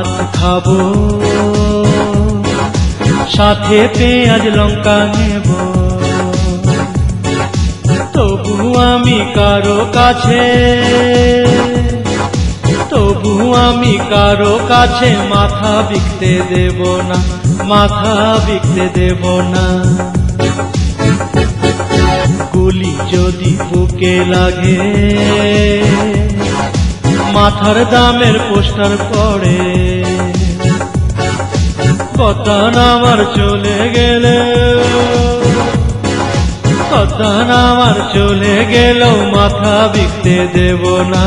ভাত খাবো, সাথে পেঁয়াজ লঙ্কা নেব। তবু আমি কারো কাছে, তবু আমি কারো কাছে মাথা বিকতে দেব না, মাথা বিকতে দেব না। গুলি যদি বুকে লাগে, মাথার দামের পোস্টার পড়ে। পতান আমার চলে গেলে, পতান আমার চলে গেলেও মাথা বিকতে দেব না,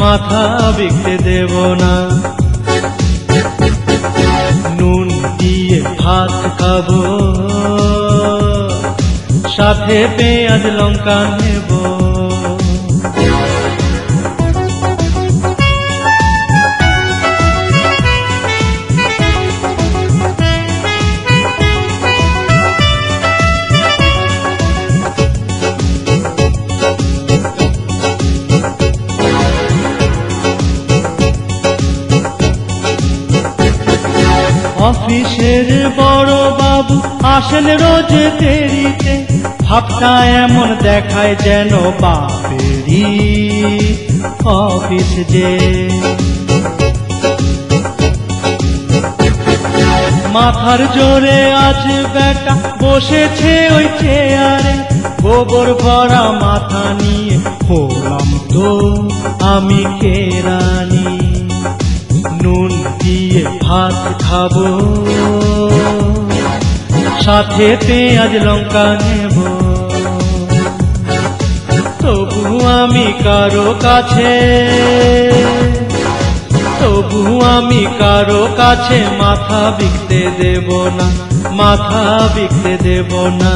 মাথা বিকতে দেব না। নুন দিয়ে ভাত খাবো, সাথে পেঁয়াজ লঙ্কা নেব। অফিসের বড় বাবু আসেন রোজ দেরিতে, ভাবটা এমন দেখায় যেন বাপেরই অফিস যে। মাথার জোরে আজ বেটা বসেছে ওই চেয়ারে, গোবর ভরা মাথা নিয়ে হলাম তো আমি কেরানি। নুন দিয়ে ভাত খাবো, সাথে পেঁয়াজ লঙ্কা নেব। তবু আমি কারো কাছে, তবু আমি কারো কাছে মাথা বিকতে দেব না, মাথা বিকতে দেব না।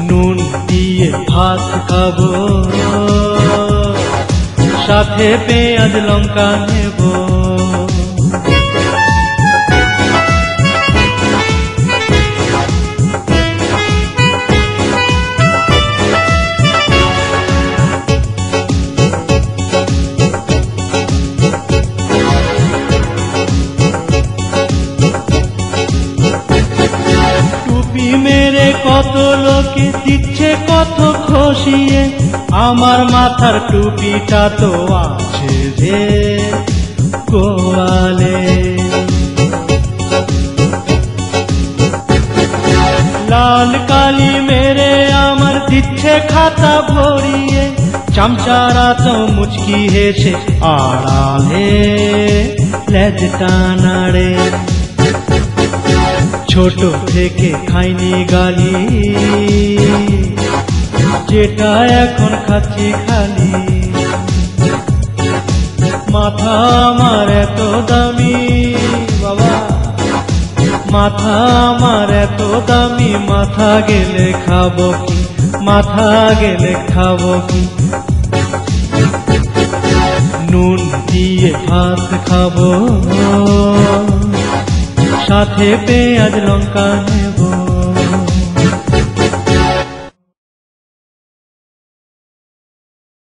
নুন দিয়ে ভাত খাবো, সাথে পেঁয়াজ লঙ্কা নেব। টুপি মেরে কত লোকে দিচ্ছে কত খসিয়ে, আমার মাথার টুপিটা তো আছে যে গোয়ালে। লাল কালি মেরে আমার দিচ্ছে খাতা ভরিয়ে, চামচারা তো মুচকি হেসে আড়ালে লেজটা নাড়ে। ছোট থেকে খাইনি গালি, যেটা এখন খাচ্ছি খালি। মাথা আমার এত দামি বাবা, মাথা আমার এত দামি, মাথা গেলে খাবো কি, মাথা গেলে খাবো কি। নুন দিয়ে ভাত খাবো, সাথে পেঁয়াজ লঙ্কা নেব।